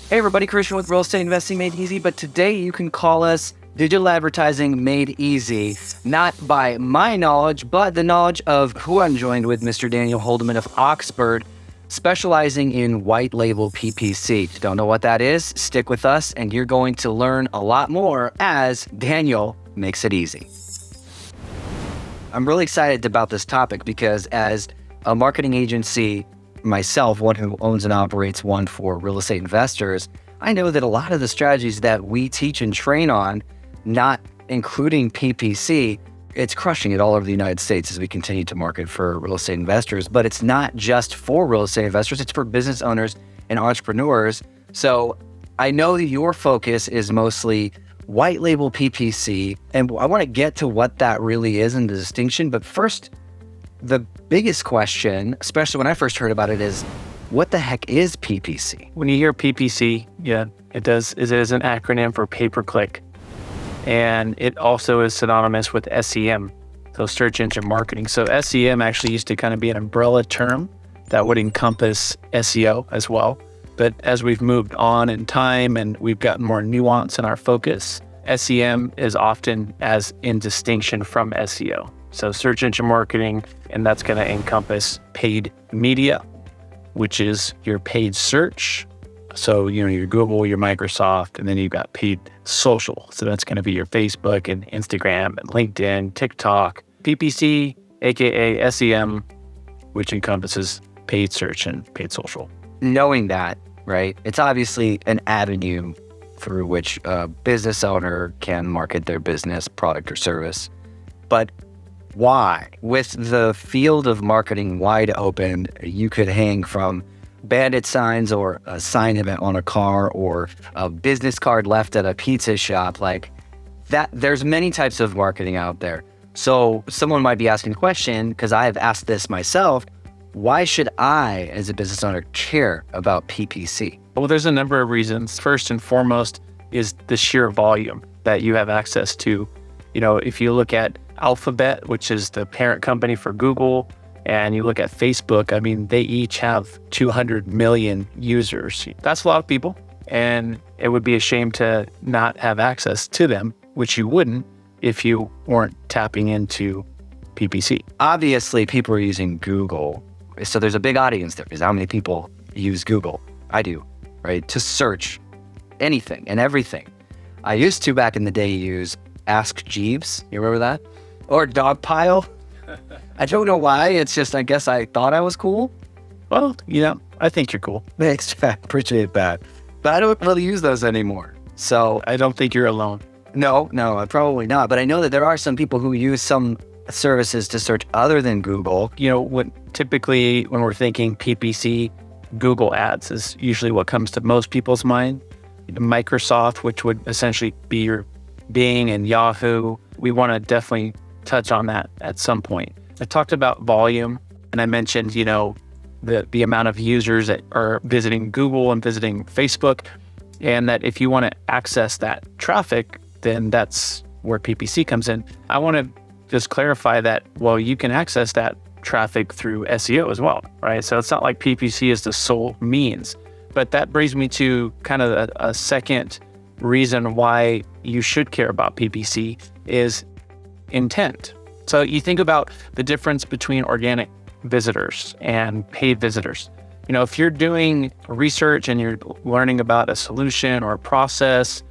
Hey everybody, Christian with Real Estate Investing Made Easy, but today you can call us Digital Advertising Made Easy, not by my knowledge, but the knowledge of who I'm joined with, Mr. Daniel Holdeman of Oxbird, specializing in white label PPC. Don't know what that is? Stick with us and you're going to learn a lot more as Daniel makes it easy. I'm really excited about this topic because as a marketing agency myself, one who owns and operates one for real estate investors, I know that a lot of the strategies that we teach and train on, not including PPC, it's crushing it all over the United States as we continue to market for real estate investors. But it's not just for real estate investors, it's for business owners and entrepreneurs. So I know that your focus is mostly white label PPC, and I want to get to what that really is and the distinction. But first, the biggest question, especially when I first heard about it, is what the heck is PPC? When you hear PPC, it is an acronym for pay-per-click. And it also is synonymous with SEM, so search engine marketing. So SEM actually used to kind of be an umbrella term that would encompass SEO as well. But as we've moved on in time and we've gotten more nuance in our focus, SEM is often as in distinction from SEO. So search engine marketing, and that's going to encompass paid media, which is your paid search. So, your Google, your Microsoft, and then you've got paid social. So that's going to be your Facebook and Instagram and LinkedIn, TikTok, PPC, AKA SEM, which encompasses paid search and paid social. Knowing that, right, it's obviously an avenue through which a business owner can market their business, product, or service. But why? With the field of marketing wide open, you could hang from bandit signs or a sign event on a car or a business card left at a pizza shop like that. There's many types of marketing out there. So someone might be asking the question, because I have asked this myself, why should I, as a business owner, care about PPC? Well, there's a number of reasons. First and foremost is the sheer volume that you have access to. If you look at Alphabet, which is the parent company for Google, and you look at Facebook, they each have 200 million users. That's a lot of people, and it would be a shame to not have access to them, which you wouldn't if you weren't tapping into PPC. Obviously, people are using Google, so there's a big audience there, because how many people use Google? I do, right? To search anything and everything. I used to, back in the day, use Ask Jeeves. You remember that? Or Dogpile. I don't know why. It's just, I guess I thought I was cool. Well, I think you're cool. Thanks, I appreciate that. But I don't really use those anymore. So I don't think you're alone. No, probably not. But I know that there are some people who use some services to search other than Google. Typically when we're thinking PPC, Google ads is usually what comes to most people's mind. Microsoft, which would essentially be your Bing and Yahoo. We want to definitely touch on that at some point. I talked about volume, and I mentioned, the amount of users that are visiting Google and visiting Facebook, and that if you want to access that traffic, then that's where PPC comes in. I want to just clarify that, you can access that traffic through SEO as well, right? So it's not like PPC is the sole means, but that brings me to kind of a second reason why you should care about PPC is intent. So you think about the difference between organic visitors and paid visitors. If you're doing research and you're learning about a solution or a process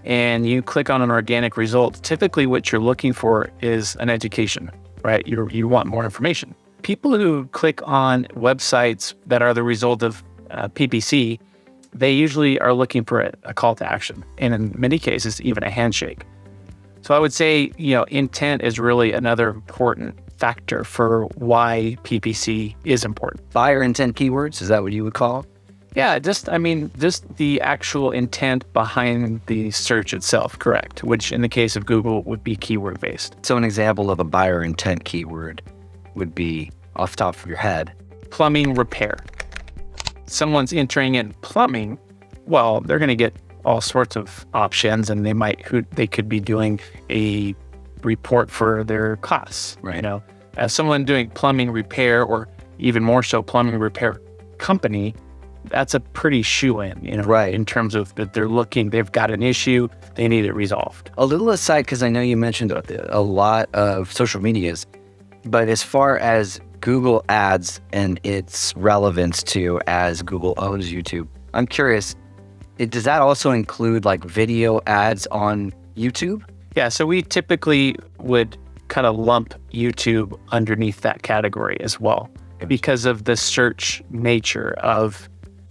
and you click on an organic result, typically what you're looking for is an education, right? You want more information. People who click on websites that are the result of PPC, they usually are looking for a call to action, and in many cases, even a handshake. So I would say, intent is really another important factor for why PPC is important. Buyer intent keywords, is that what you would call? Yeah, just the actual intent behind the search itself, correct? Which in the case of Google would be keyword based. So an example of a buyer intent keyword would be, off the top of your head, plumbing repair. Someone's entering in plumbing, they're going to get all sorts of options, and they could be doing a report for their class. Right. As someone doing plumbing repair, or even more so plumbing repair company, that's a pretty shoe-in, Right. in terms of that they've got an issue, they need it resolved. A little aside, because I know you mentioned a lot of social medias, but as far as Google Ads and its relevance to as Google owns YouTube, I'm curious, does that also include like video ads on YouTube? Yeah, so we typically would kind of lump YouTube underneath that category as well because of the search nature of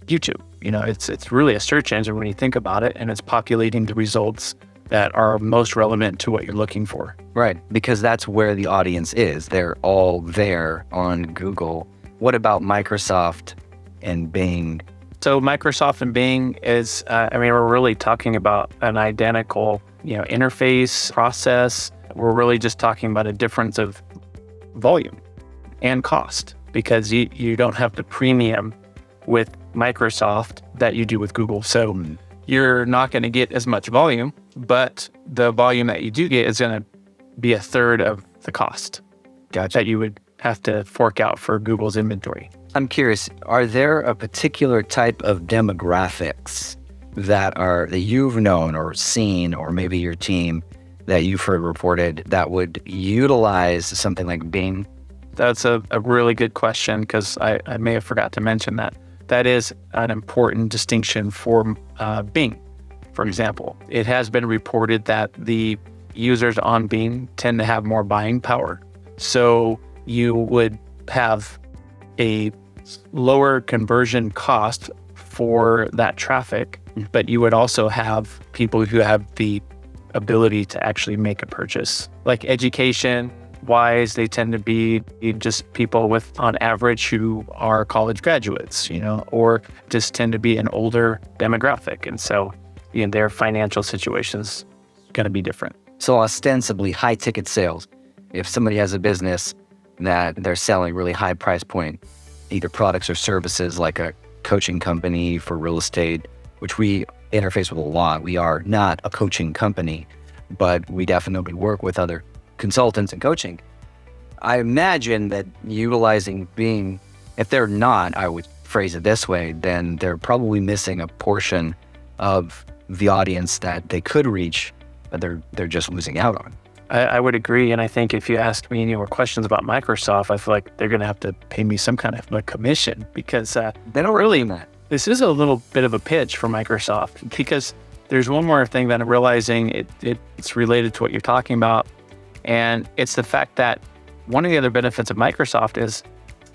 YouTube. It's really a search engine when you think about it, and it's populating the results that are most relevant to what you're looking for. Right, because that's where the audience is. They're all there on Google. What about Microsoft and Bing? So Microsoft and Bing is, we're really talking about an identical, interface, process. We're really just talking about a difference of volume and cost, because you don't have the premium with Microsoft that you do with Google. So you're not going to get as much volume, but the volume that you do get is going to be a third of the cost that you would have to fork out for Google's inventory. I'm curious, are there a particular type of demographics that you've known or seen, or maybe your team that you've heard reported, that would utilize something like Bing? That's a really good question, because I may have forgot to mention that. That is an important distinction for Bing. For example, it has been reported that the users on Bing tend to have more buying power. So you would have a lower conversion cost for that traffic, but you would also have people who have the ability to actually make a purchase. Like education wise, they tend to be just people with, on average, who are college graduates, or just tend to be an older demographic. And so, their financial situation's going to be different. So ostensibly high ticket sales. If somebody has a business that they're selling really high price point, either products or services, like a coaching company for real estate, which we interface with a lot. We are not a coaching company, but we definitely work with other consultants and coaching. I imagine that utilizing Bing, if they're not, I would phrase it this way, then they're probably missing a portion of the audience that they could reach, but they're just losing out on. I would agree. And I think if you asked me any more questions about Microsoft, I feel like they're going to have to pay me some kind of a commission, because They don't really that. This is a little bit of a pitch for Microsoft, because there's one more thing that I'm realizing it's related to what you're talking about. And it's the fact that one of the other benefits of Microsoft is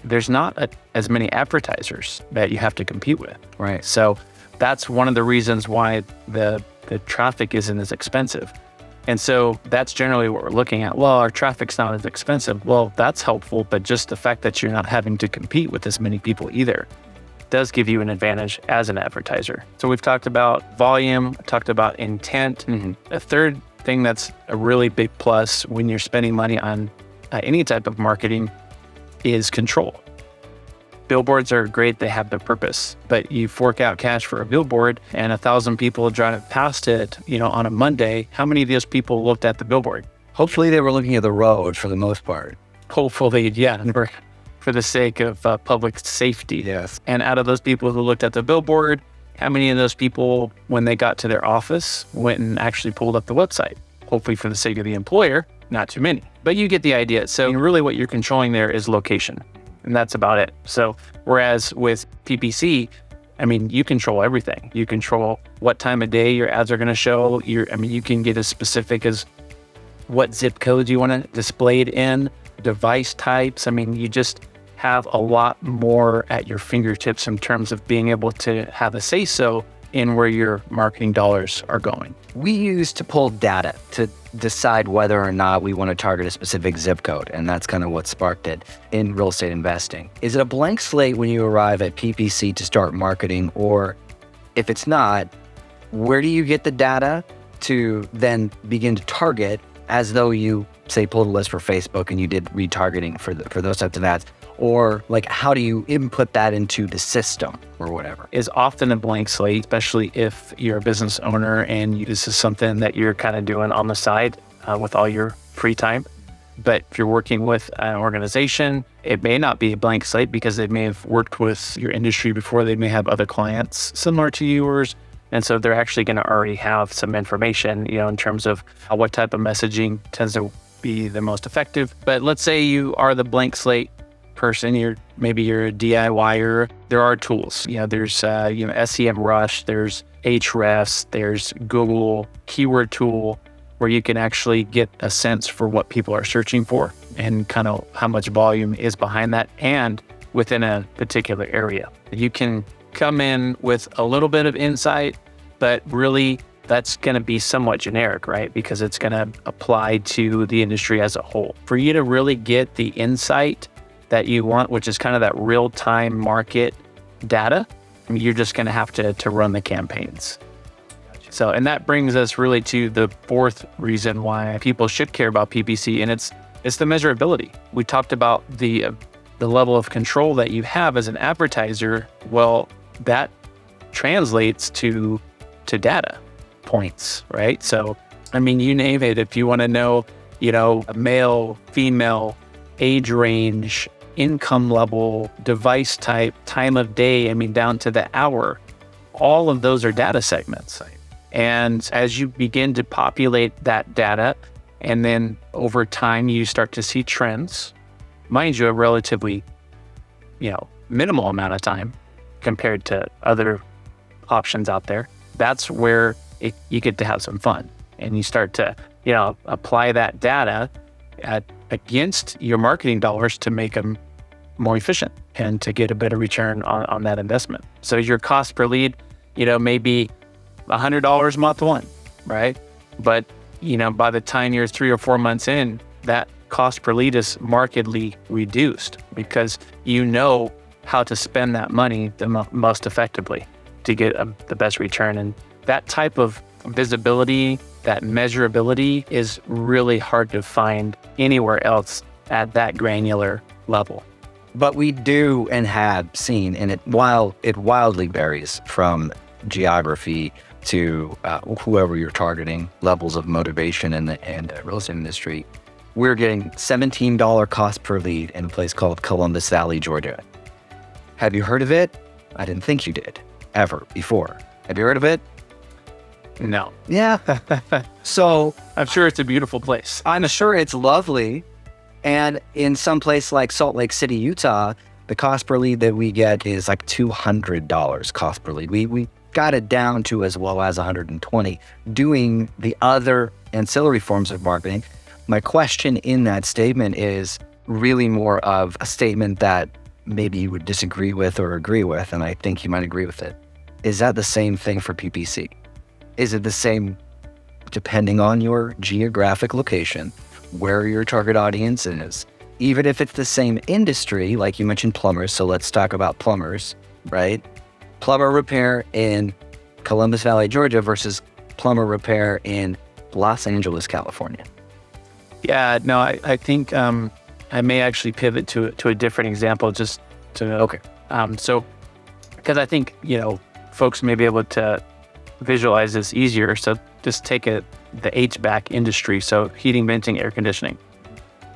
there's not as many advertisers that you have to compete with. Right. So that's one of the reasons why the traffic isn't as expensive. And so that's generally what we're looking at. Well, our traffic's not as expensive. Well, that's helpful, but just the fact that you're not having to compete with as many people either does give you an advantage as an advertiser. So we've talked about volume, talked about intent. A third thing that's a really big plus when you're spending money on any type of marketing is control. Billboards are great, they have their purpose, but you fork out cash for a billboard and 1,000 people drive past it, on a Monday. How many of those people looked at the billboard? Hopefully they were looking at the road for the most part. Hopefully, yeah, for the sake of public safety. Yes. And out of those people who looked at the billboard, how many of those people, when they got to their office, went and actually pulled up the website? Hopefully for the sake of the employer, not too many. But you get the idea. So really what you're controlling there is location. And that's about it. So whereas with PPC, you control everything. You control what time of day your ads are going to show. You can get as specific as what zip codes you want to display it in, device types. You just have a lot more at your fingertips in terms of being able to have a say-so in where your marketing dollars are going. We use to pull data to decide whether or not we want to target a specific zip code, and that's kind of what sparked it in real estate investing. Is it a blank slate when you arrive at PPC to start marketing, or if it's not, where do you get the data to then begin to target, as though you, say, pulled a list for Facebook and you did retargeting for those types of ads? Or how do you input that into the system or whatever? Is often a blank slate, especially if you're a business owner and this is something that you're kind of doing on the side with all your free time. But if you're working with an organization, it may not be a blank slate because they may have worked with your industry before. They may have other clients similar to yours. And so they're actually going to already have some information, in terms of what type of messaging tends to be the most effective. But let's say you are the blank slate person, maybe you're a DIYer. There are tools. There's SEMrush, there's Ahrefs, there's Google keyword tool, where you can actually get a sense for what people are searching for and kind of how much volume is behind that and within a particular area. You can come in with a little bit of insight, but really that's going to be somewhat generic, right? Because it's going to apply to the industry as a whole. For you to really get the insight that you want, which is kind of that real-time market data, you're just going to have to run the campaigns. So, and that brings us really to the fourth reason why people should care about PPC, and it's the measurability. We talked about the level of control that you have as an advertiser. Well, that translates to data points, right? So, you name it. If you want to know, a male, female, age range, income level, device type, time of day, down to the hour, all of those are data segments. And as you begin to populate that data, and then over time you start to see trends, mind you, a relatively, minimal amount of time compared to other options out there, that's where you get to have some fun. And you start to, apply that data against your marketing dollars to make them more efficient and to get a better return on that investment. So your cost per lead, maybe $100 month one, right? But, by the time you're 3 or 4 months in, that cost per lead is markedly reduced because you know how to spend that money the most effectively to get the best return. And that type of visibility, that measurability is really hard to find anywhere else at that granular level. But we do and have seen, and while it wildly varies from geography to whoever you're targeting, levels of motivation in the real estate industry, we're getting $17 cost per lead in a place called Columbus Valley, Georgia. Have you heard of it? I didn't think you did, ever, before. Have you heard of it? No. Yeah. So I'm sure it's a beautiful place. I'm sure it's lovely. And in some place like Salt Lake City, Utah, the cost per lead that we get is like $200 cost per lead. We got it down to as low as $120 doing the other ancillary forms of marketing. My question in that statement is really more of a statement that maybe you would disagree with or agree with, and I think you might agree with it. Is that the same thing for PPC? Is it the same depending on your geographic location, where your target audience is? Even if it's the same industry, like you mentioned plumbers, so let's talk about plumbers, right? Plumber repair in Columbus Valley, Georgia versus plumber repair in Los Angeles, California. Yeah, no, I think I may actually pivot to a different example just to... Okay. So, because I think, folks may be able to visualize this easier. So just take the HVAC industry, so heating, venting, air conditioning.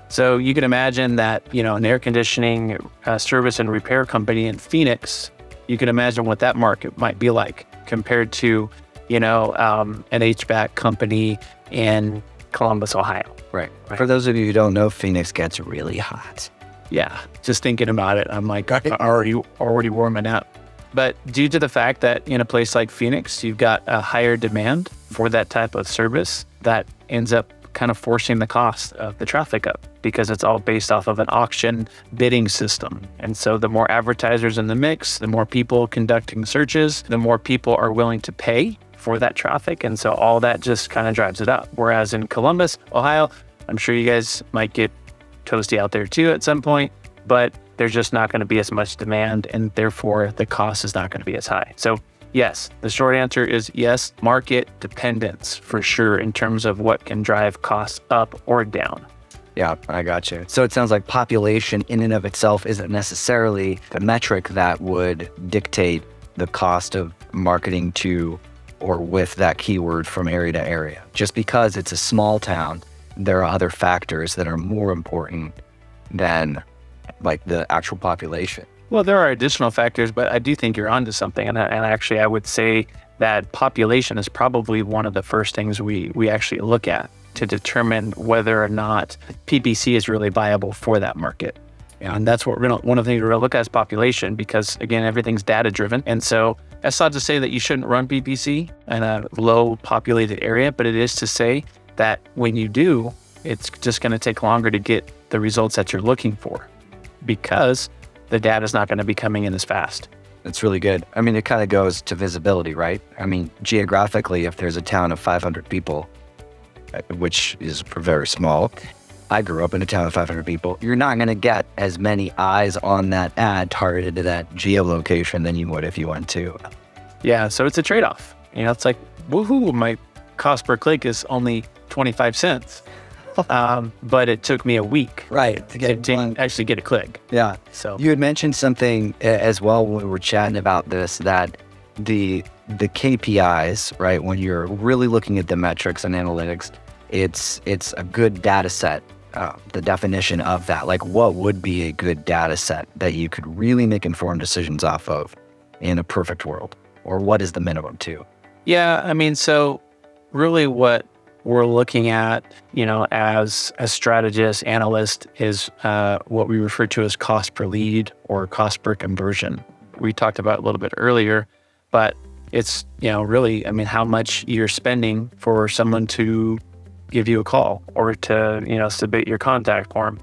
So you can imagine that, an air conditioning service and repair company in Phoenix, you can imagine what that market might be like compared to, an HVAC company in Columbus, Ohio. Right. For those of you who don't know, Phoenix gets really hot. Yeah. Just thinking about it, I'm like already warming up. But due to the fact that in a place like Phoenix, you've got a higher demand for that type of service, that ends up kind of forcing the cost of the traffic up because it's all based off of an auction bidding system. And so the more advertisers in the mix, the more people conducting searches, the more people are willing to pay for that traffic. And so all that just kind of drives it up. Whereas in Columbus, Ohio, I'm sure you guys might get toasty out there too at some point, but there's just not going to be as much demand, and therefore the cost is not going to be as high. So yes, the short answer is yes, market dependence for sure in terms of what can drive costs up or down. Yeah, I got you. So it sounds like population in and of itself isn't necessarily the metric that would dictate the cost of marketing to or with that keyword from area to area. Just because it's a small town there are other factors that are more important than like the actual population. Well, there are additional factors, but I do think you're onto something. And actually, I would say that population is probably one of the first things we actually look at to determine whether or not PPC is really viable for that market. And that's what one of the things we're going to look at is population, because again, everything's data driven. And so that's not to say that you shouldn't run PPC in a low populated area, but it is to say that when you do, it's just going to take longer to get the results that you're looking for because the data is not going to be coming in as fast. That's really good. I mean, it kind of goes to visibility, right? I mean, geographically, if there's a town of 500 people, which is very small, I grew up in a town of 500 people, you're not going to get as many eyes on that ad targeted to that geolocation than you would if you went to. Yeah, so it's a trade-off. It's like, woohoo, my cost per click is only 25 cents. But it took me a week, right, to actually get a click. Yeah. So you had mentioned something as well when we were chatting about this, that the KPIs, right, when you're really looking at the metrics and analytics, it's a good data set. The definition of that, like what would be a good data set that you could really make informed decisions off of in a perfect world, or what is the minimum too? Yeah, I mean, so really what we're looking at, as strategists, analysts, is what we refer to as cost per lead or cost per conversion. We talked about it a little bit earlier, but it's, really, I mean, how much you're spending for someone to give you a call or to, submit your contact form.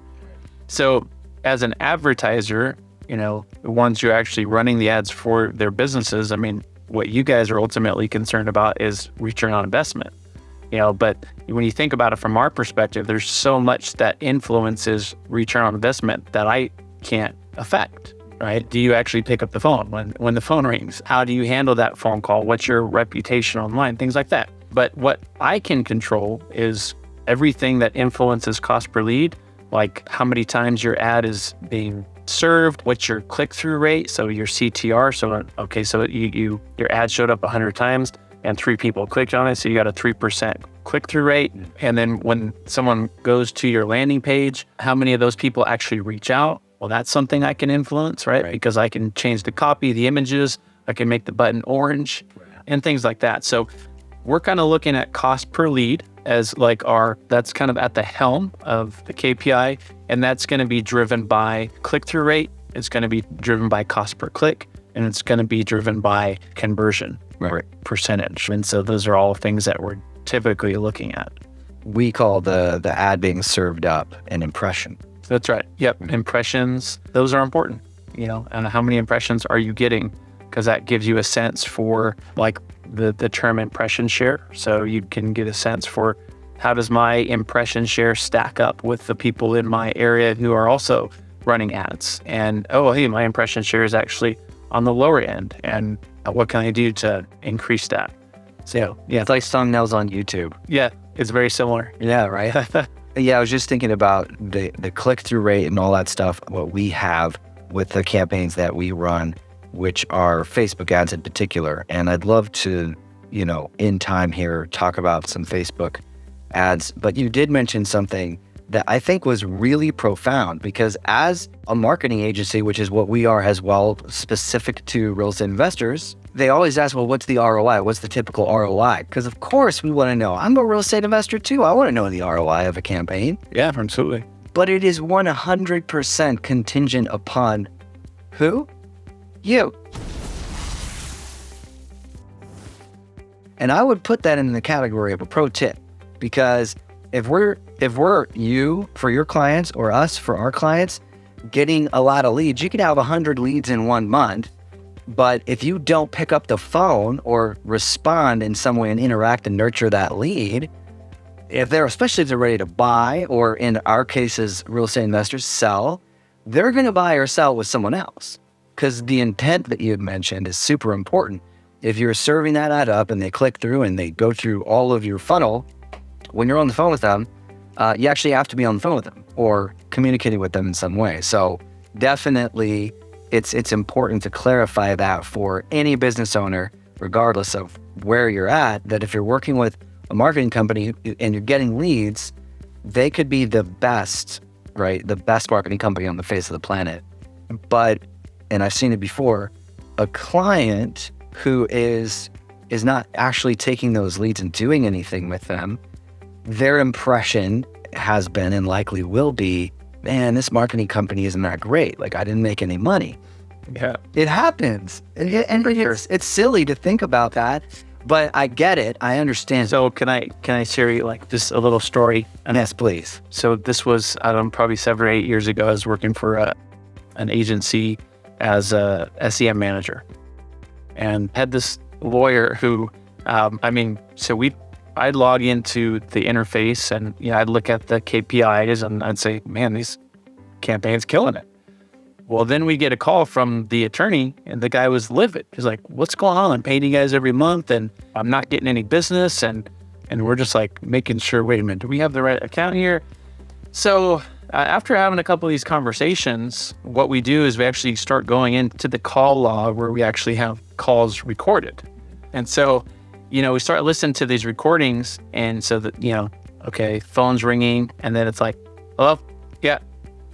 So as an advertiser, the ones who are actually running the ads for their businesses, I mean, what you guys are ultimately concerned about is return on investment. But when you think about it from our perspective, there's so much that influences return on investment that I can't affect, right? Do you actually pick up the phone when the phone rings? How do you handle that phone call? What's your reputation online? Things like that. But what I can control is everything that influences cost per lead, like how many times your ad is being served, what's your click-through rate, so your CTR. So your ad showed up 100 times and 3 people clicked on it, so you got a 3% click-through rate. And then when someone goes to your landing page, how many of those people actually reach out? Well, that's something I can influence, right? Because I can change the copy, the images, I can make the button orange, and things like that. So we're kind of looking at cost per lead as like that's kind of at the helm of the KPI, and that's going to be driven by click-through rate, it's going to be driven by cost per click, and it's going to be driven by conversion percentage. And so those are all things that we're typically looking at. We call the ad being served up an impression. That's right. Yep. Impressions, those are important, and how many impressions are you getting? Because that gives you a sense for like the term impression share. So you can get a sense for how does my impression share stack up with the people in my area who are also running ads. And, hey, my impression share is actually on the lower end. And what can I do to increase that? So, yeah. It's like thumbnails on YouTube. Yeah, it's very similar. Yeah, right? Yeah, I was just thinking about the click-through rate and all that stuff, what we have with the campaigns that we run, which are Facebook ads in particular. And I'd love to, in time here, talk about some Facebook ads. But you did mention something that I think was really profound, because as a marketing agency, which is what we are as well, specific to real estate investors, they always ask, well, what's the ROI? What's the typical ROI? Because of course we want to know. I'm a real estate investor too. I want to know the ROI of a campaign. Yeah, absolutely. But it is 100% contingent upon who? You. And I would put that in the category of a pro tip, because if we're you for your clients or us for our clients getting a lot of leads, you could have 100 leads in 1 month. But if you don't pick up the phone or respond in some way and interact and nurture that lead, especially if they're ready to buy, or in our cases, real estate investors sell, they're going to buy or sell with someone else. Because the intent that you had mentioned is super important. If you're serving that ad up and they click through and they go through all of your funnel, when you're on the phone with them, you actually have to be on the phone with them or communicating with them in some way. So definitely it's important to clarify that for any business owner, regardless of where you're at, that if you're working with a marketing company and you're getting leads, they could be the best, right? The best marketing company on the face of the planet. But, and I've seen it before, a client who is not actually taking those leads and doing anything with them, their impression has been and likely will be, man, this marketing company isn't that great. Like, I didn't make any money. Yeah. It happens. And it's silly to think about that, but I get it. I understand. So can I share you like just a little story? Yes, please. So this was, I don't know, probably 7 or 8 years ago. I was working for an agency as a SEM manager, and had this lawyer who, I'd log into the interface and I'd look at the KPIs and I'd say, man, these campaigns killing it. Well, then we get a call from the attorney and the guy was livid. He's like, what's going on? I'm paying you guys every month and I'm not getting any business. And we're just like making sure, wait a minute, do we have the right account here? So after having a couple of these conversations, what we do is we actually start going into the call log where we actually have calls recorded. And so, we start listening to these recordings, and so that, okay, phone's ringing, and then it's like, hello? Yeah.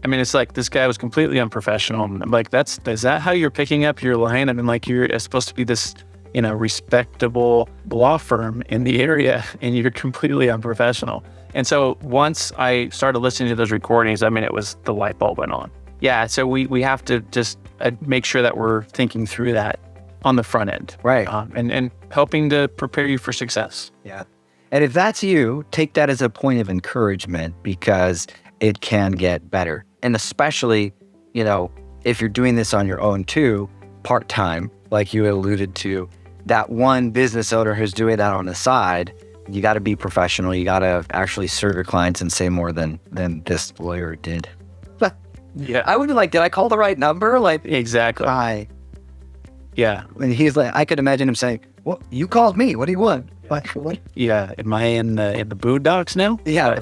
I mean, it's like this guy was completely unprofessional. I'm like, is that how you're picking up your line? I mean, like, you're supposed to be this, respectable law firm in the area, and you're completely unprofessional. And so once I started listening to those recordings, I mean, it was the light bulb went on. Yeah. So we have to just make sure that we're thinking through that on the front end. Right. And helping to prepare you for success. Yeah. And if that's you, take that as a point of encouragement, because it can get better. And especially, if you're doing this on your own too, part-time, like you alluded to, that one business owner who's doing that on the side, you got to be professional. You got to actually serve your clients and say more than this lawyer did. But yeah, I would be like, did I call the right number? Like, exactly. Yeah. And he's like, I could imagine him saying, well, you called me. What do you want? Like, what? Yeah. Am I in the boondocks now? Yeah.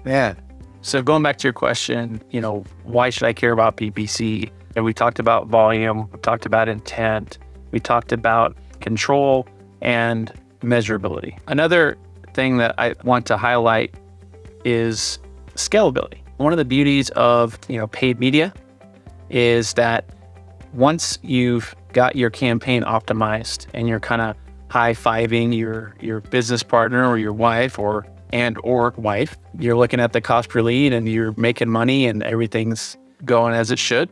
Yeah. So going back to your question, why should I care about PPC? And we talked about volume, we talked about intent, we talked about control and measurability. Another thing that I want to highlight is scalability. One of the beauties of, paid media is that once you've got your campaign optimized and you're kind of high-fiving your business partner or your wife or wife, you're looking at the cost per lead and you're making money and everything's going as it should.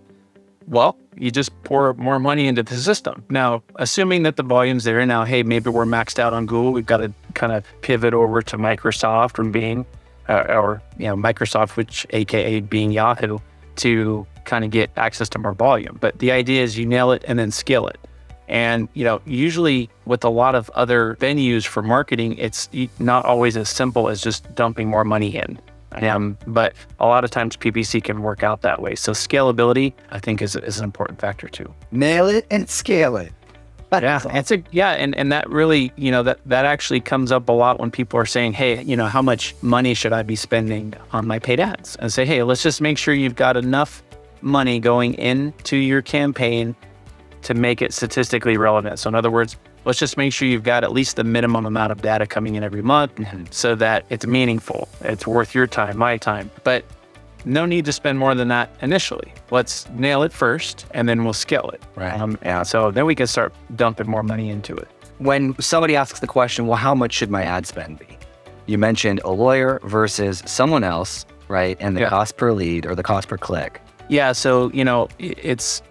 Well, you just pour more money into the system. Now, assuming that the volume's there now, hey, maybe we're maxed out on Google. We've got to kind of pivot over to Microsoft or Bing, Microsoft, which AKA being Yahoo, to kind of get access to more volume. But the idea is you nail it and then scale it. And, usually with a lot of other venues for marketing, it's not always as simple as just dumping more money in. But a lot of times PPC can work out that way. So scalability, I think, is an important factor too. Nail it and scale it. And that really, that actually comes up a lot when people are saying, hey, how much money should I be spending on my paid ads? And say, hey, let's just make sure you've got enough money going into your campaign to make it statistically relevant. So in other words, let's just make sure you've got at least the minimum amount of data coming in every month so that it's meaningful. It's worth your time, my time. But no need to spend more than that initially. Let's nail it first and then we'll scale it. Right. So then we can start dumping more money into it. When somebody asks the question, well, how much should my ad spend be? You mentioned a lawyer versus someone else, right? And the cost per lead or the cost per click. Yeah. So, it's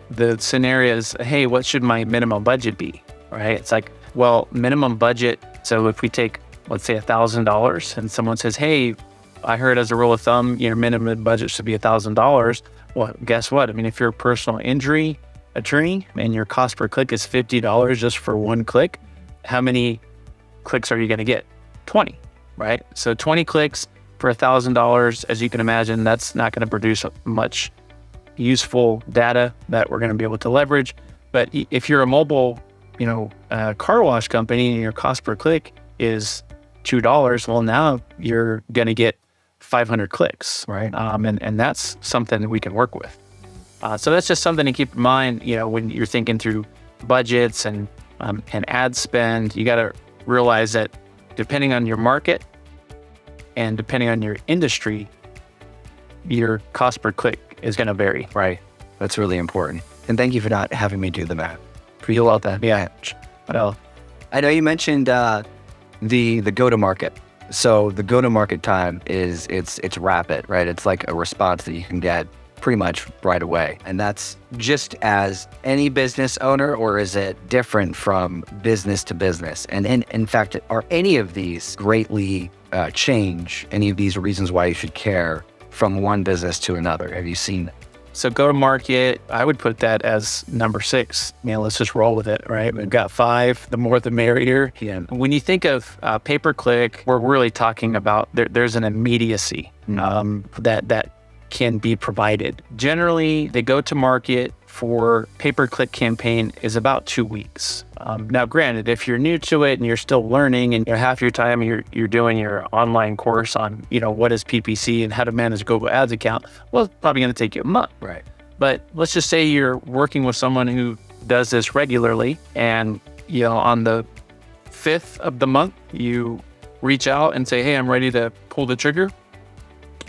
the scenario is, hey, what should my minimum budget be? Right? It's like, well, minimum budget. So if we take, let's say $1,000 and someone says, hey, I heard as a rule of thumb, your minimum budget should be $1,000. Well, guess what? I mean, if you're a personal injury attorney and your cost per click is $50 just for one click, how many clicks are you going to get? 20, right? So 20 clicks for $1,000, as you can imagine, that's not going to produce much useful data that we're going to be able to leverage. But if you're a mobile, car wash company and your cost per click is $2, well, now you're going to get 500 clicks, right? And that's something that we can work with. So that's just something to keep in mind, when you're thinking through budgets and ad spend. You got to realize that depending on your market And depending on your industry, your cost per click is going to vary. Right. That's really important. And thank you for not having me do the math. Feel about that. Yeah. Well, I know you mentioned the go-to-market. So the go-to-market time it's rapid, right? It's like a response that you can get pretty much right away. And that's just as any business owner, or is it different from business to business? And in fact, are any of these greatly change any of these reasons why you should care from one business to another? Have you seen that? So go-to-market, I would put that as number 6. Let's just roll with it, right? We've got 5, the more the merrier. Yeah. When you think of pay-per-click, we're really talking about there's an immediacy that can be provided. Generally, the go-to-market for pay-per-click campaign is about 2 weeks. Now, granted, if you're new to it and you're still learning and half your time you're doing your online course on, what is PPC and how to manage a Google Ads account, well, it's probably going to take you a month. Right. But let's just say you're working with someone who does this regularly, and on the 5th of the month, you reach out and say, hey, I'm ready to pull the trigger.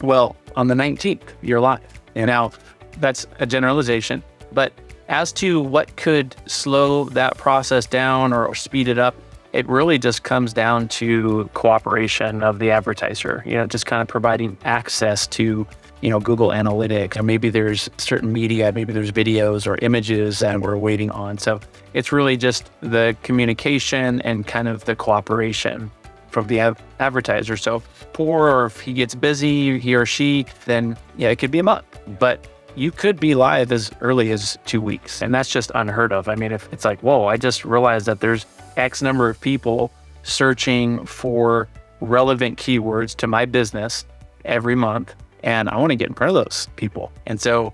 Well, on the 19th, you're live. And now that's a generalization, but as to what could slow that process down or speed it up, it really just comes down to cooperation of the advertiser, just kind of providing access to, Google Analytics. And maybe there's certain media, maybe there's videos or images that we're waiting on. So it's really just the communication and kind of the cooperation from the advertiser. So or if he gets busy, he or she, then it could be a month. But you could be live as early as 2 weeks. And that's just unheard of. I mean, if it's like, whoa, I just realized that there's X number of people searching for relevant keywords to my business every month, and I want to get in front of those people. And so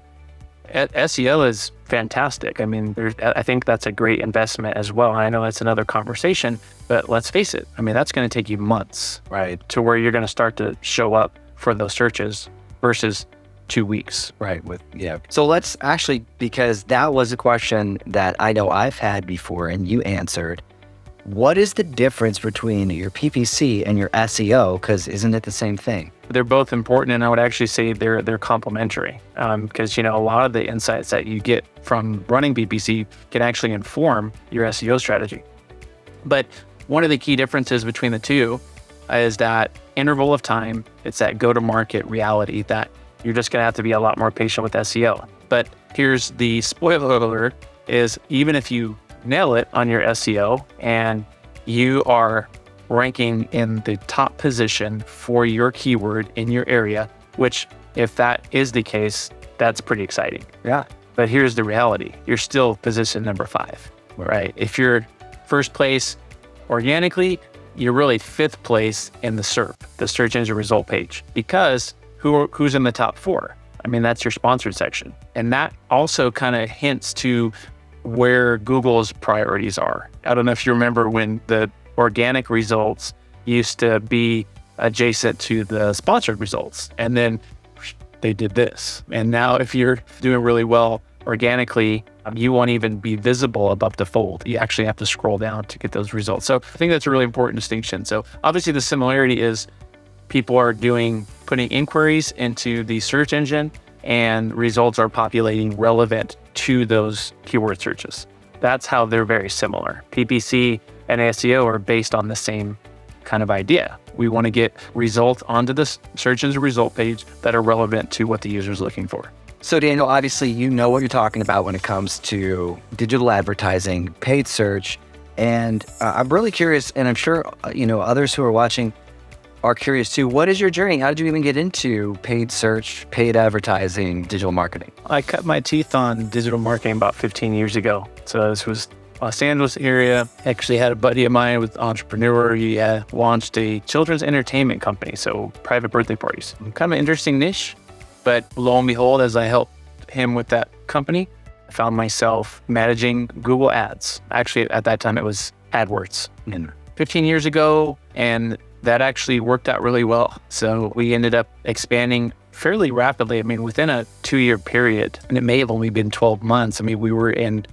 SEO is fantastic. I mean, I think that's a great investment as well. I know that's another conversation, but let's face it. I mean, that's going to take you months, right, to where you're going to start to show up for those searches versus 2 weeks. Right. So let's actually, because that was a question that I know I've had before and you answered. What is the difference between your PPC and your SEO? Because isn't it the same thing? They're both important, and I would actually say they're complementary. Because a lot of the insights that you get from running PPC can actually inform your SEO strategy. But one of the key differences between the two is that interval of time. It's that go-to-market reality that you're just going to have to be a lot more patient with SEO. But here's the spoiler alert: is even if you nail it on your SEO and you are ranking in the top position for your keyword in your area, which if that is the case, that's pretty exciting. Yeah. But here's the reality: you're still position number 5, right? If you're first place organically, you're really 5th place in the SERP, the search engine result page, because who's in the top 4? I mean, that's your sponsored section. And that also kind of hints to where Google's priorities are. I don't know if you remember when the organic results used to be adjacent to the sponsored results, and then they did this. And now if you're doing really well organically, you won't even be visible above the fold. You actually have to scroll down to get those results. So I think that's a really important distinction. So obviously the similarity is people are putting inquiries into the search engine, and results are populating relevant to those keyword searches. That's how they're very similar. PPC and SEO are based on the same kind of idea. We want to get results onto the search engine result page that are relevant to what the user is looking for. So Daniel, obviously you know what you're talking about when it comes to digital advertising, paid search, and I'm really curious, and I'm sure others who are watching are curious too. What is your journey? How did you even get into paid search, paid advertising, digital marketing? I cut my teeth on digital marketing about 15 years ago. So this was Los Angeles area. Actually had a buddy of mine with entrepreneur. He launched a children's entertainment company, so private birthday parties. Kind of an interesting niche, but lo and behold, as I helped him with that company, I found myself managing Google Ads. Actually, at that time, it was AdWords. 15 years ago, and that actually worked out really well. So we ended up expanding fairly rapidly. I mean, within a 2-year period, and it may have only been 12 months. I mean, we were in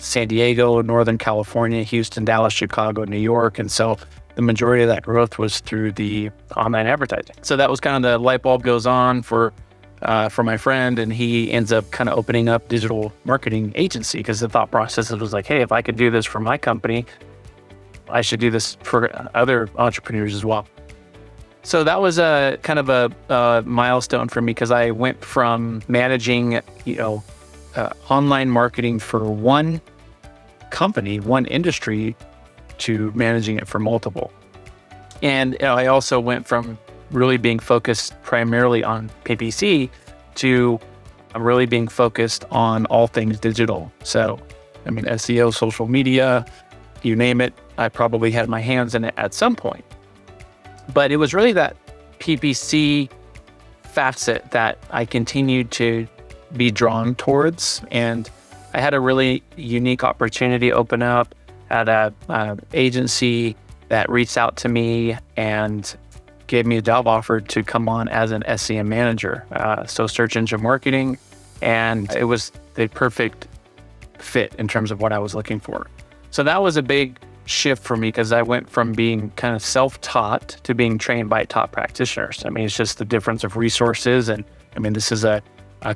San Diego, Northern California, Houston, Dallas, Chicago, New York. And so the majority of that growth was through the online advertising. So that was kind of the light bulb goes on for my friend, and he ends up kind of opening up digital marketing agency because the thought process was like, hey, if I could do this for my company, I should do this for other entrepreneurs as well. So that was a kind of a milestone for me because I went from managing, online marketing for one company, one industry, to managing it for multiple. And I also went from really being focused primarily on PPC to really being focused on all things digital. So, SEO, social media, you name it, I probably had my hands in it at some point. But it was really that PPC facet that I continued to be drawn towards. And I had a really unique opportunity open up at an agency that reached out to me and gave me a job offer to come on as an SEM manager, so search engine marketing, and it was the perfect fit in terms of what I was looking for. So that was a big shift for me because I went from being kind of self-taught to being trained by top practitioners. It's just the difference of resources, and this is a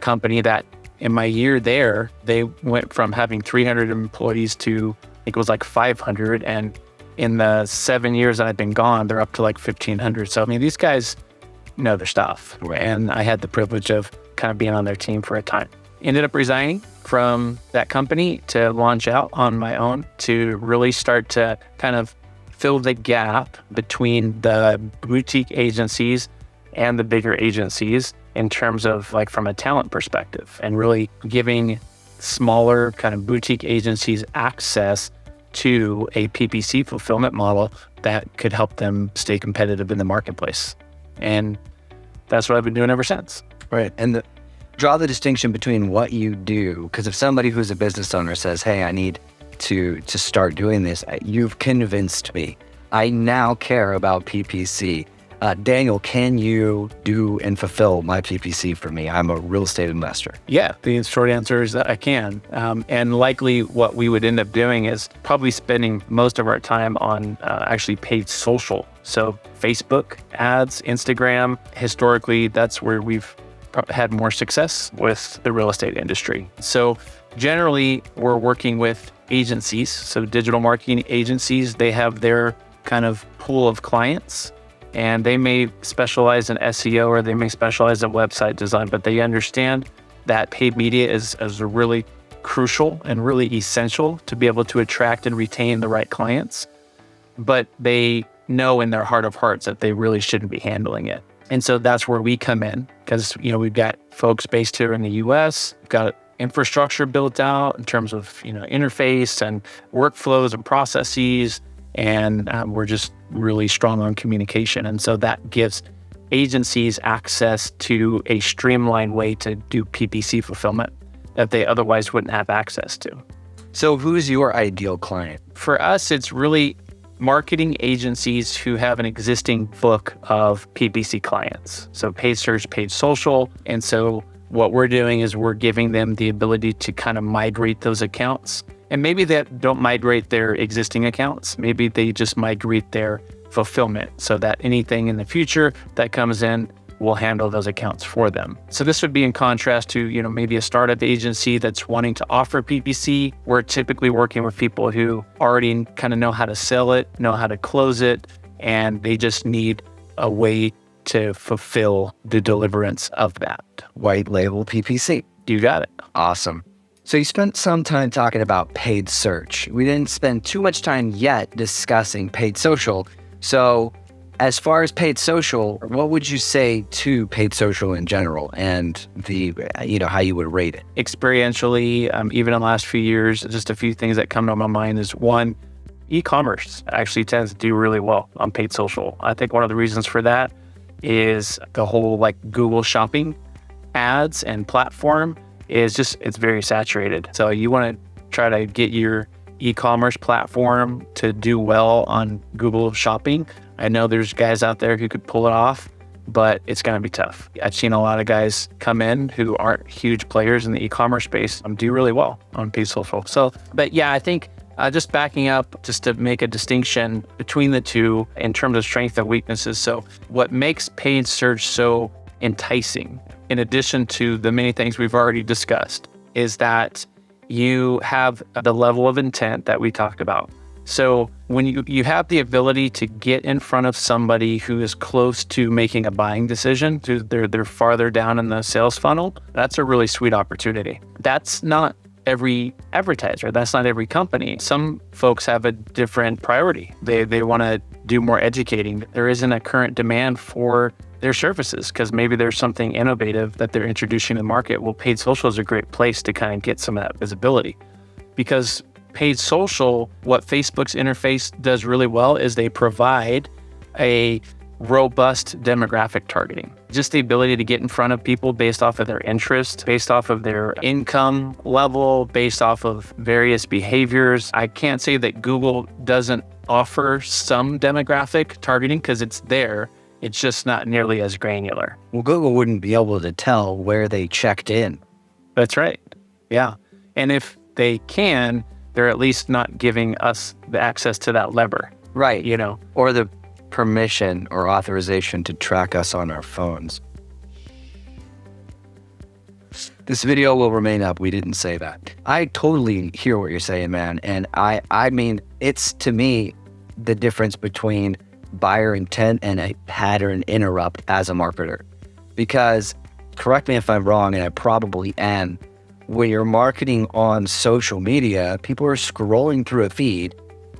company that in my year there, they went from having 300 employees to I think it was like 500, and in the 7 years that I've been gone, they're up to like 1,500. So, these guys know their stuff. And I had the privilege of kind of being on their team for a time. Ended up resigning from that company to launch out on my own to really start to kind of fill the gap between the boutique agencies and the bigger agencies in terms of like from a talent perspective, and really giving smaller kind of boutique agencies access to a PPC fulfillment model that could help them stay competitive in the marketplace. And that's what I've been doing ever since. Right. And draw the distinction between what you do, because if somebody who's a business owner says, hey, I need to start doing this, you've convinced me. I now care about PPC. Daniel, can you do and fulfill my PPC for me? I'm a real estate investor. Yeah, the short answer is that I can. And likely what we would end up doing is probably spending most of our time on actually paid social. So Facebook ads, Instagram, historically, that's where we've had more success with the real estate industry. So generally, we're working with agencies. So digital marketing agencies, they have their kind of pool of clients. And they may specialize in SEO or they may specialize in website design, but they understand that paid media is really crucial and really essential to be able to attract and retain the right clients. But they know in their heart of hearts that they really shouldn't be handling it. And so that's where we come in because, we've got folks based here in the US, we've got infrastructure built out in terms of, interface and workflows and processes. And we're just really strong on communication. And so that gives agencies access to a streamlined way to do PPC fulfillment that they otherwise wouldn't have access to. So who's your ideal client? For us, it's really marketing agencies who have an existing book of PPC clients. So paid search, paid social. And so what we're doing is we're giving them the ability to kind of migrate those accounts. And maybe they don't migrate their existing accounts. Maybe they just migrate their fulfillment so that anything in the future that comes in will handle those accounts for them. So this would be in contrast to, maybe a startup agency that's wanting to offer PPC. We're typically working with people who already kind of know how to sell it, know how to close it, and they just need a way to fulfill the deliverance of that. White label PPC. You got it. Awesome. So you spent some time talking about paid search. We didn't spend too much time yet discussing paid social. So as far as paid social, what would you say to paid social in general and how you would rate it? Experientially, even in the last few years, just a few things that come to my mind is one, e-commerce actually tends to do really well on paid social. I think one of the reasons for that is the whole Google shopping ads and platform is it's very saturated. So you want to try to get your e-commerce platform to do well on Google shopping. I know there's guys out there who could pull it off, but it's going to be tough. I've seen a lot of guys come in who aren't huge players in the e-commerce space do really well on paid social. So, but yeah, I think just backing up just to make a distinction between the two in terms of strengths and weaknesses. So what makes paid search so enticing, in addition to the many things we've already discussed, is that you have the level of intent that we talked about. So when you have the ability to get in front of somebody who is close to making a buying decision, they're farther down in the sales funnel, that's a really sweet opportunity. That's not every advertiser. That's not every company. Some folks have a different priority. They want to do more educating. There isn't a current demand for their services because maybe there's something innovative that they're introducing to the market. Well, paid social is a great place to kind of get some of that visibility, because paid social, what Facebook's interface does really well is they provide a robust demographic targeting. Just the ability to get in front of people based off of their interests, based off of their income level, based off of various behaviors. I can't say that Google doesn't offer some demographic targeting because it's there. It's just not nearly as granular. Well, Google wouldn't be able to tell where they checked in. That's right. Yeah. And if they can, they're at least not giving us the access to that lever. Right. You know, or the permission or authorization to track us on our phones. This video will remain up. We didn't say that. I totally hear what you're saying, man. And I mean, it's to me the difference between buyer intent and a pattern interrupt as a marketer. Because, correct me if I'm wrong, and I probably am, when you're marketing on social media, people are scrolling through a feed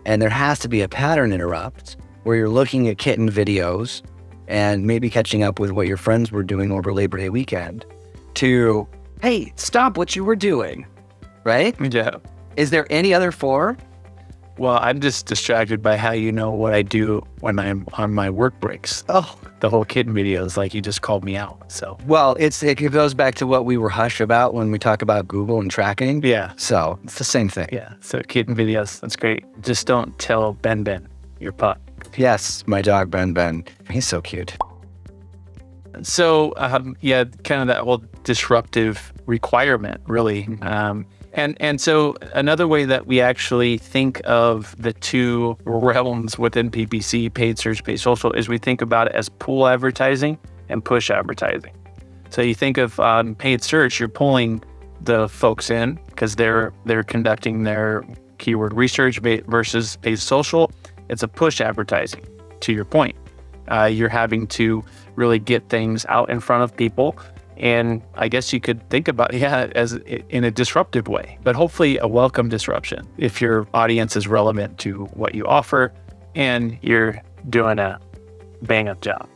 and there has to be a pattern interrupt where you're looking at kitten videos and maybe catching up with what your friends were doing over Labor Day weekend to, hey, stop what you were doing, right? yeah. Is there any other form? Well, I'm just distracted by how you know what I do when I'm on my work breaks. Oh, The whole kitten video is like you just called me out. So well, it goes back to what we were hush about when we talk about Google and tracking. yeah. So it's the same thing. Yeah. So kitten videos, that's great. Just don't tell Ben, your pup. Yes, my dog, Ben. He's so cute. So yeah, kind of that whole disruptive requirement, really. And so another way that we actually think of the two realms within PPC, paid search, paid social, is we think about it as pull advertising and push advertising. So you think of paid search, you're pulling the folks in because they're conducting their keyword research, versus paid social. It's a push advertising, to your point. You're having to really get things out in front of people. And I guess you could think about as in a disruptive way, but hopefully a welcome disruption if your audience is relevant to what you offer and you're doing a bang up job.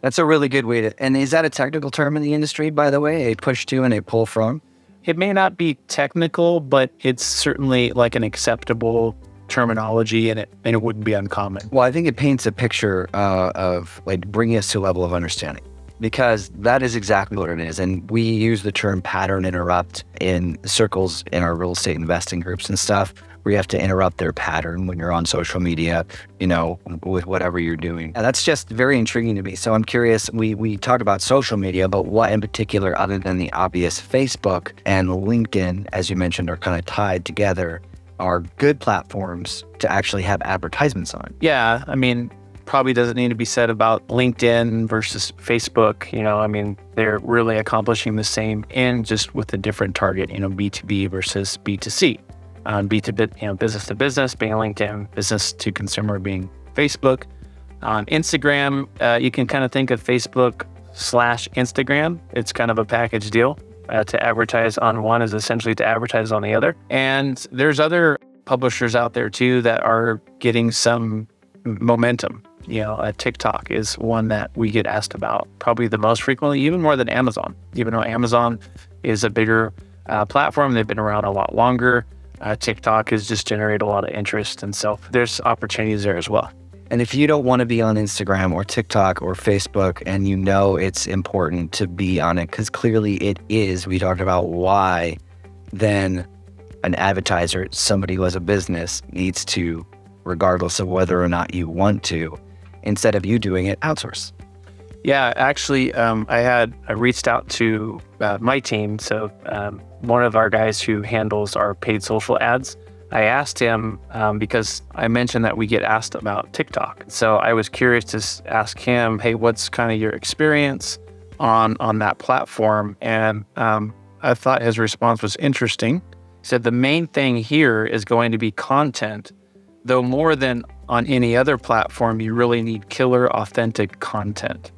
That's a really good way to, and is that a technical term in the industry, by the way, a push to and a pull from? It may not be technical, but it's certainly like an acceptable terminology, and it wouldn't be uncommon. Well, I think it paints a picture of like bringing us to a level of understanding, because that is exactly what it is. And we use the term pattern interrupt in circles in our real estate investing groups and stuff, where you have to interrupt their pattern when you're on social media, with whatever you're doing. And that's just very intriguing to me. So I'm curious, we talk about social media, but what in particular, other than the obvious Facebook and LinkedIn, as you mentioned, are kind of tied together, are good platforms to actually have advertisements on? Yeah, I mean, probably doesn't need to be said about LinkedIn versus Facebook. They're really accomplishing the same, and just with a different target, B2B versus B2C. B2B, business to business being LinkedIn, business to consumer being Facebook. On Instagram, you can kind of think of Facebook/Instagram. It's kind of a package deal. To advertise on one is essentially to advertise on the other. And there's other publishers out there too that are getting some momentum. TikTok is one that we get asked about probably the most frequently, even more than Amazon. Even though Amazon is a bigger platform, they've been around a lot longer. TikTok has just generated a lot of interest. And so there's opportunities there as well. And if you don't want to be on Instagram or TikTok or Facebook, and it's important to be on it, because clearly it is, we talked about why, then an advertiser, somebody who has a business, needs to, regardless of whether or not you want to, instead of you doing it, outsource. Yeah, actually, I reached out to my team. So one of our guys who handles our paid social ads, I asked him because I mentioned that we get asked about TikTok. So I was curious to ask him, hey, what's kind of your experience on that platform? And I thought his response was interesting. He said the main thing here is going to be content, though more than on any other platform, you really need killer, authentic content.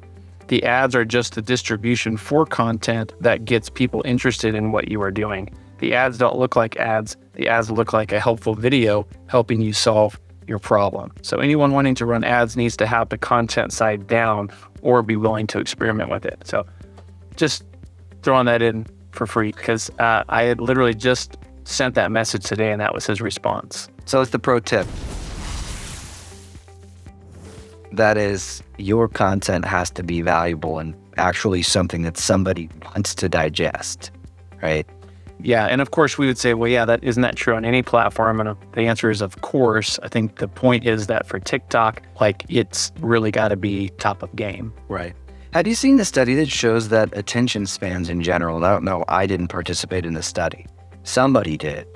The ads are just the distribution for content that gets people interested in what you are doing. The ads don't look like ads. The ads look like a helpful video helping you solve your problem. So anyone wanting to run ads needs to have the content side down or be willing to experiment with it. So just throwing that in for free because I had literally just sent that message today and that was his response. So it's the pro tip. That is, your content has to be valuable and actually something that somebody wants to digest, right? Yeah, and of course we would say, well, yeah, isn't that true on any platform? And the answer is, of course. I think the point is that for TikTok, like it's really got to be top of game. Right. Have you seen the study that shows that attention spans in general, and I don't know, I didn't participate in the study. Somebody did.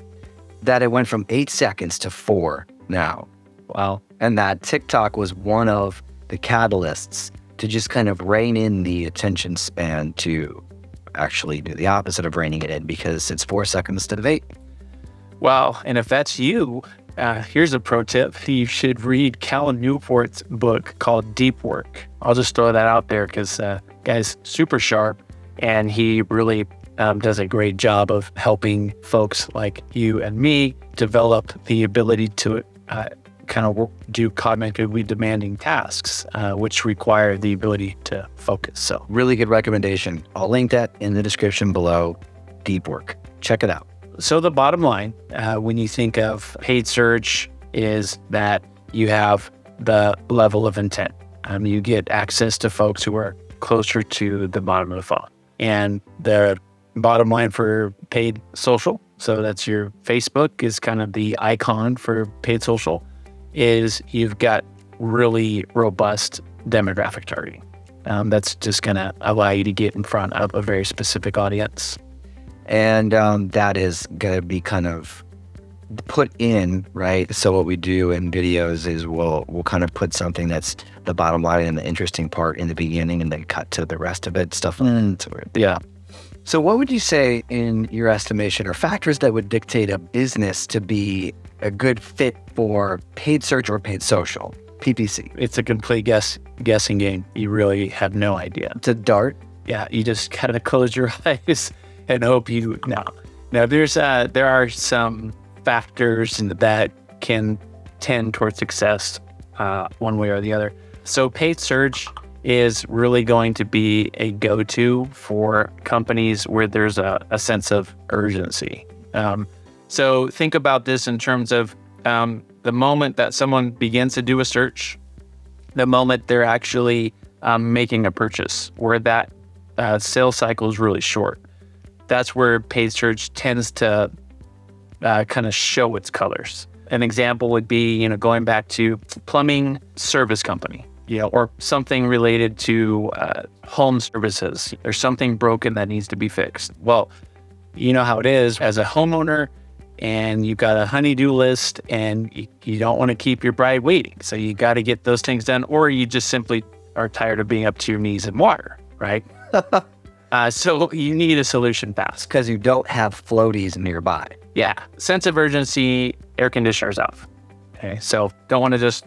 That it went from 8 seconds to 4 now. Wow. And that TikTok was one of the catalysts to just kind of rein in the attention span to actually do the opposite of reining it in because it's 4 seconds instead of 8. Wow. And if that's you, here's a pro tip. You should read Cal Newport's book called Deep Work. I'll just throw that out there because guy's super sharp and he really does a great job of helping folks like you and me develop the ability to kind of do cognitively demanding tasks, which require the ability to focus. So really good recommendation. I'll link that in the description below. Deep Work. Check it out. So the bottom line, when you think of paid search, is that you have the level of intent. You get access to folks who are closer to the bottom of the funnel. And the bottom line for paid social, so that's your Facebook is kind of the icon for paid social, is you've got really robust demographic targeting. That's just going to allow you to get in front of a very specific audience. And that is going to be kind of put in, right? So what we do in videos is we'll kind of put something that's the bottom line and the interesting part in the beginning and then cut to the rest of it, stuff into it. Yeah. So what would you say in your estimation are factors that would dictate a business to be a good fit for paid search or paid social, PPC? It's a complete guessing game. You really have no idea. It's a dart. Yeah, you just kind of close your eyes and hope you know. Now, there are some factors that can tend towards success one way or the other. So paid search is really going to be a go-to for companies where there's a sense of urgency. So think about this in terms of the moment that someone begins to do a search, the moment they're actually making a purchase, where that sales cycle is really short. That's where paid search tends to kind of show its colors. An example would be, going back to plumbing service company, or something related to home services. There's something broken that needs to be fixed. Well, you know how it is as a homeowner, and you've got a honey-do list, and you don't want to keep your bride waiting. So you got to get those things done, or you just simply are tired of being up to your knees in water, right? So you need a solution fast. Because you don't have floaties nearby. Yeah. Sense of urgency, air conditioners off. Okay. So don't want to just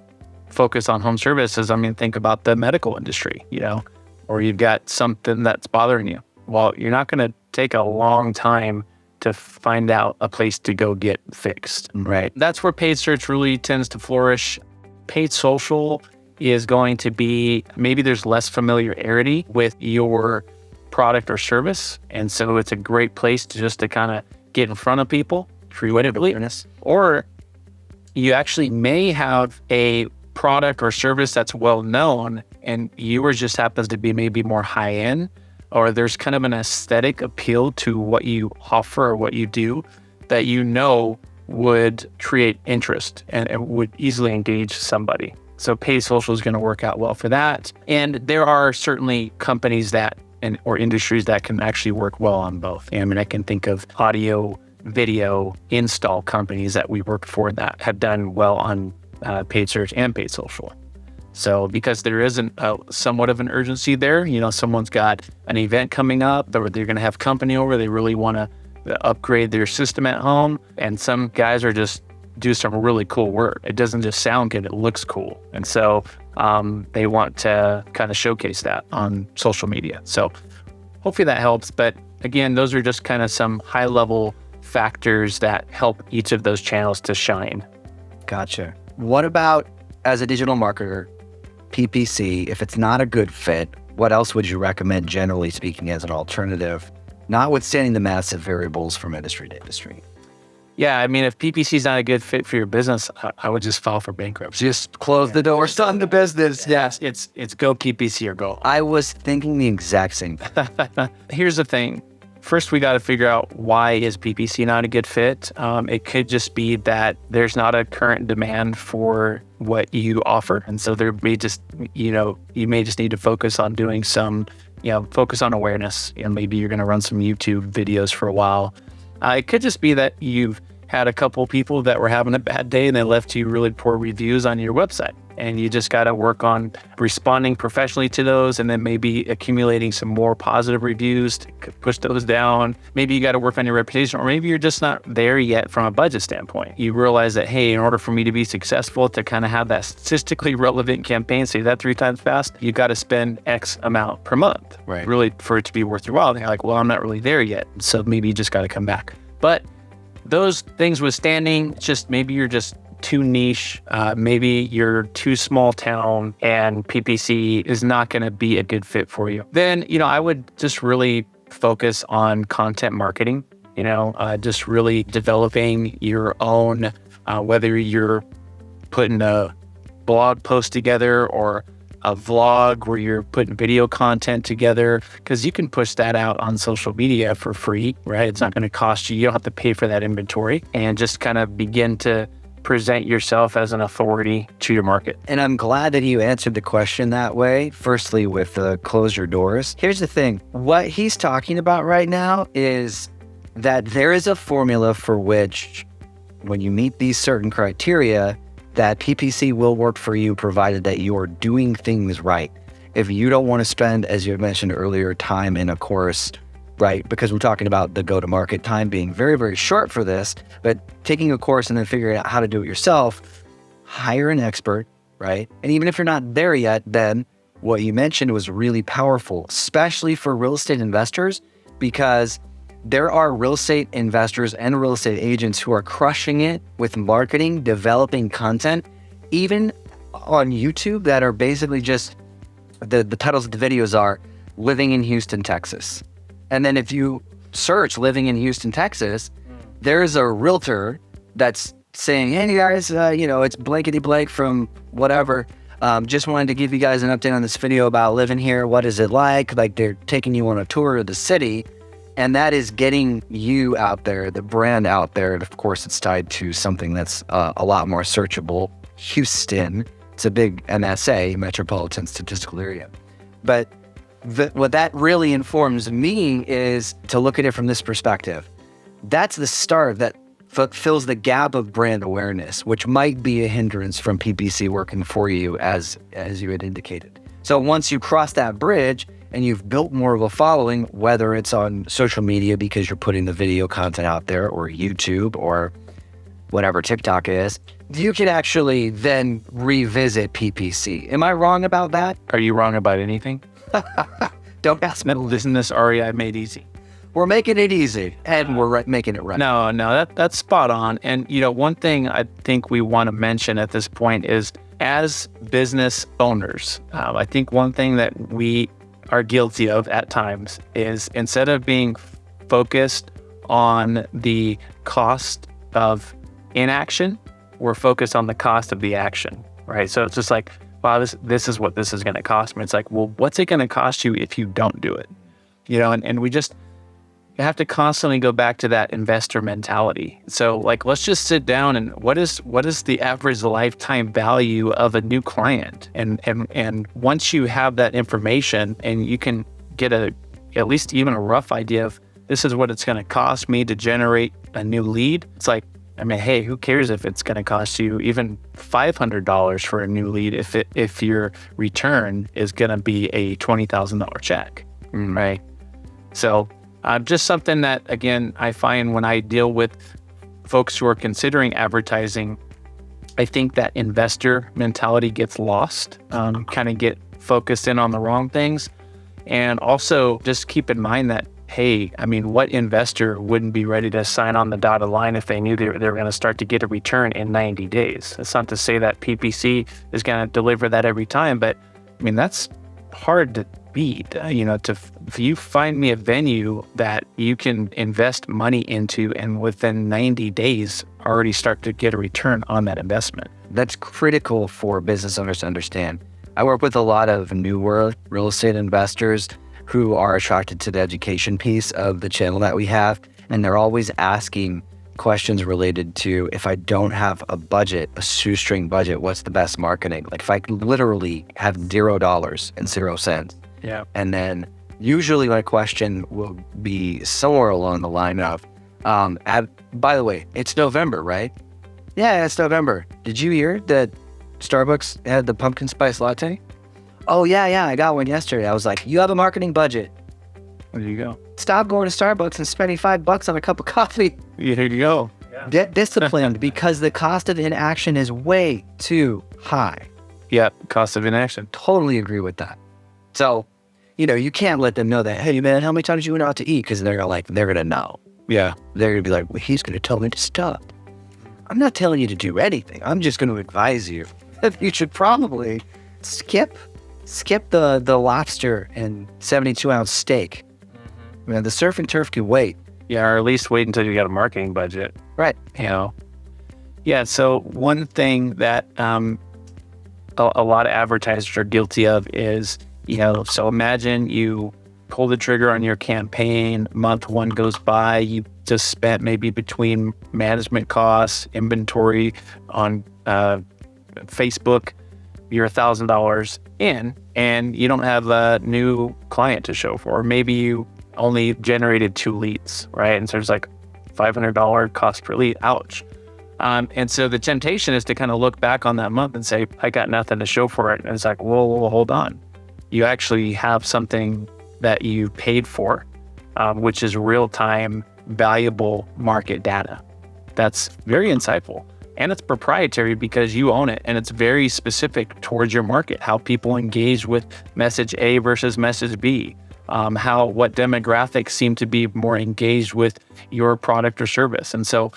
focus on home services. Think about the medical industry, or you've got something that's bothering you. Well, you're not going to take a long time to find out a place to go get fixed, right? That's where paid search really tends to flourish. Paid social is going to be, maybe there's less familiarity with your product or service. And so it's a great place to kind of get in front of people, creatively. Or you actually may have a product or service that's well known and yours just happens to be maybe more high end, or there's kind of an aesthetic appeal to what you offer or what you do that would create interest and would easily engage somebody. So paid social is going to work out well for that. And there are certainly companies that or industries that can actually work well on both. I mean, I can think of audio, video install companies that we work for that have done well on paid search and paid social. So because there isn't somewhat of an urgency there, someone's got an event coming up, or they're going to have company over, they really want to upgrade their system at home. And some guys are just do some really cool work. It doesn't just sound good, it looks cool. And so they want to kind of showcase that on social media. So hopefully that helps. But again, those are just kind of some high level factors that help each of those channels to shine. Gotcha. What about as a digital marketer, PPC, if it's not a good fit, what else would you recommend, generally speaking, as an alternative, notwithstanding the massive variables from industry to industry? Yeah, I mean, if PPC is not a good fit for your business, I would just file for bankruptcy. Just close the door, stop the business. Yes, it's go PPC or go. I was thinking the exact same thing. Here's the thing. First, we got to figure out, why is PPC not a good fit? It could just be that there's not a current demand for what you offer. And so there may just, you may just need to focus on doing some, focus on awareness. Maybe you're going to run some YouTube videos for a while. It could just be that you've had a couple people that were having a bad day and they left you really poor reviews on your website. And you just got to work on responding professionally to those, and then maybe accumulating some more positive reviews to push those down. Maybe you got to work on your reputation, or maybe you're just not there yet from a budget standpoint. You realize that, hey, in order for me to be successful, to kind of have that statistically relevant campaign, say that 3 times fast, you got to spend X amount per month, right? Really, for it to be worth your while. And you're like, well, I'm not really there yet. So maybe you just got to come back. But those things withstanding, maybe you're just too niche, maybe you're too small town, and PPC is not going to be a good fit for you. Then, I would just really focus on content marketing, just really developing your own, whether you're putting a blog post together or a vlog where you're putting video content together, because you can push that out on social media for free, right? It's not going to cost you. You don't have to pay for that inventory, and just kind of begin to present yourself as an authority to your market. And I'm glad that you answered the question that way. Firstly, with close your doors. Here's the thing. What he's talking about right now is that there is a formula for which, when you meet these certain criteria, that PPC will work for you, provided that you are doing things right. If you don't want to spend, as you had mentioned earlier, time in a course, right? Because we're talking about the go-to-market time being very, very short for this, but taking a course and then figuring out how to do it yourself, hire an expert, right? And even if you're not there yet, then what you mentioned was really powerful, especially for real estate investors, because there are real estate investors and real estate agents who are crushing it with marketing, developing content, even on YouTube, that are basically just, the titles of the videos are living in Houston, Texas. And then if you search living in Houston, Texas, there's a realtor that's saying, hey guys, it's blankety blank from whatever. Just wanted to give you guys an update on this video about living here. What is it like? Like, they're taking you on a tour of the city. And that is getting you out there, the brand out there. And of course, it's tied to something that's a lot more searchable. Houston, it's a big MSA, Metropolitan Statistical Area. But what that really informs me is to look at it from this perspective. That's the start that fills the gap of brand awareness, which might be a hindrance from PPC working for you, as you had indicated. So once you cross that bridge and you've built more of a following, whether it's on social media because you're putting the video content out there, or YouTube, or whatever TikTok is, you can actually then revisit PPC. Am I wrong about that? Are you wrong about anything? Don't ask me. Isn't this REI made easy? We're making it easy, and we're making it right. No, that's spot on. And one thing I think we want to mention at this point is, as business owners, I think one thing that we are guilty of at times is, instead of being focused on the cost of inaction, we're focused on the cost of the action, right? So it's just like, wow, this is what this is going to cost me. It's like, well, what's it going to cost you if you don't do it? And we just, you have to constantly go back to that investor mentality. So like, let's just sit down and what is the average lifetime value of a new client? And once you have that information and you can get at least even a rough idea of this is what it's going to cost me to generate a new lead. It's like, I mean, hey, who cares if it's going to cost you even $500 for a new lead if your return is going to be a $20,000 check, right? So just something that, again, I find when I deal with folks who are considering advertising, I think that investor mentality gets lost, kind of get focused in on the wrong things. And also just keep in mind that, hey, I mean, what investor wouldn't be ready to sign on the dotted line if they knew they were going to start to get a return in 90 days? That's not to say that PPC is going to deliver that every time, but I mean, that's hard to beat. If you find me a venue that you can invest money into and within 90 days already start to get a return on that investment. That's critical for business owners to understand. I work with a lot of newer real estate investors who are attracted to the education piece of the channel that we have. And they're always asking questions related to, if I don't have a budget, a shoestring budget, what's the best marketing? Like if I literally have $0 and 0 cents. Yeah. And then usually my question will be somewhere along the line of, by the way, it's November, right? Yeah, it's November. Did you hear that Starbucks had the pumpkin spice latte? Oh, yeah, I got one yesterday. I was like, you have a marketing budget. There you go. Stop going to Starbucks and spending $5 on a cup of coffee. Yeah, here you go. Get disciplined because the cost of inaction is way too high. Yep, cost of inaction. Totally agree with that. So, you can't let them know that, hey, man, how many times you went out to eat? Because they're going to know. Yeah. They're going to be like, well, he's going to tell me to stop. I'm not telling you to do anything. I'm just going to advise you that you should probably skip the lobster and 72-ounce steak. Man, the surf and turf can wait. Yeah, or at least wait until you got a marketing budget. Right. Yeah, so one thing that a lot of advertisers are guilty of is, so imagine you pull the trigger on your campaign, month one goes by, you just spent maybe between management costs, inventory on Facebook, you're $1,000 in and you don't have a new client to show for. Maybe you only generated 2 leads, right? And so there's like $500 cost per lead. Ouch. And so the temptation is to kind of look back on that month and say, I got nothing to show for it. And it's like, whoa, hold on. You actually have something that you paid for, which is real-time, valuable market data. That's very insightful. And it's proprietary because you own it, and it's very specific towards your market, how people engage with message A versus message B, what demographics seem to be more engaged with your product or service. And so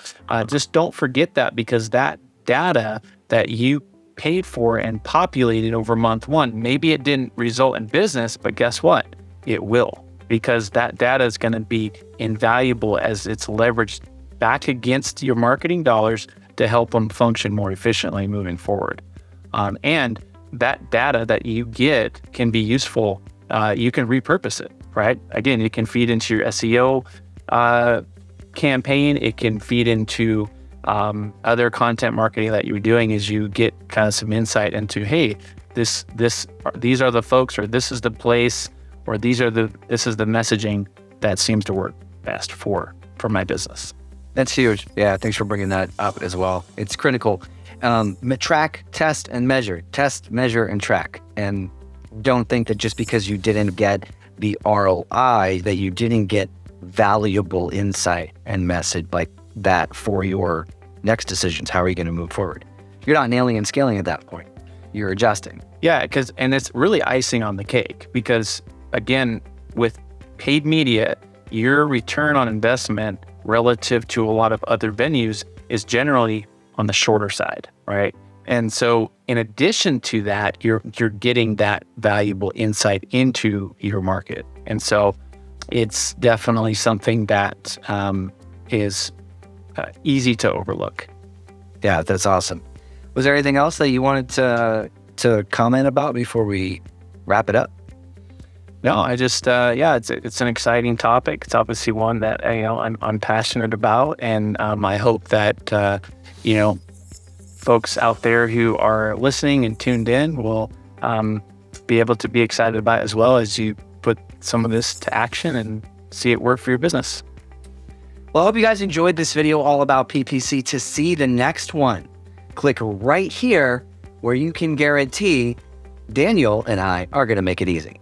just don't forget that, because that data that you paid for and populated over month one, maybe it didn't result in business, but guess what? It will, because that data is going to be invaluable as it's leveraged back against your marketing dollars to help them function more efficiently moving forward. And that data that you get can be useful. You can repurpose it, right? Again, it can feed into your SEO campaign. It can feed into other content marketing that you're doing as you get kind of some insight into, hey, these are the folks, or this is the place, or this is the messaging that seems to work best for my business. That's huge. Yeah, thanks for bringing that up as well. It's critical. Track, test, and measure. Test, measure, and track. And don't think that just because you didn't get the ROI, that you didn't get valuable insight and message like that for your next decisions. How are you going to move forward? You're not nailing and scaling at that point. You're adjusting. Yeah, and it's really icing on the cake, because again, with paid media, your return on investment relative to a lot of other venues is generally on the shorter side, right? And so in addition to that, you're getting that valuable insight into your market. And so it's definitely something that is easy to overlook. Yeah, that's awesome. Was there anything else that you wanted to comment about before we wrap it up? No, I just, it's an exciting topic. It's obviously one that, I'm passionate about. And I hope that, folks out there who are listening and tuned in will be able to be excited about it as well as you put some of this to action and see it work for your business. Well, I hope you guys enjoyed this video all about PPC. To see the next one, click right here where you can guarantee Daniel and I are going to make it easy.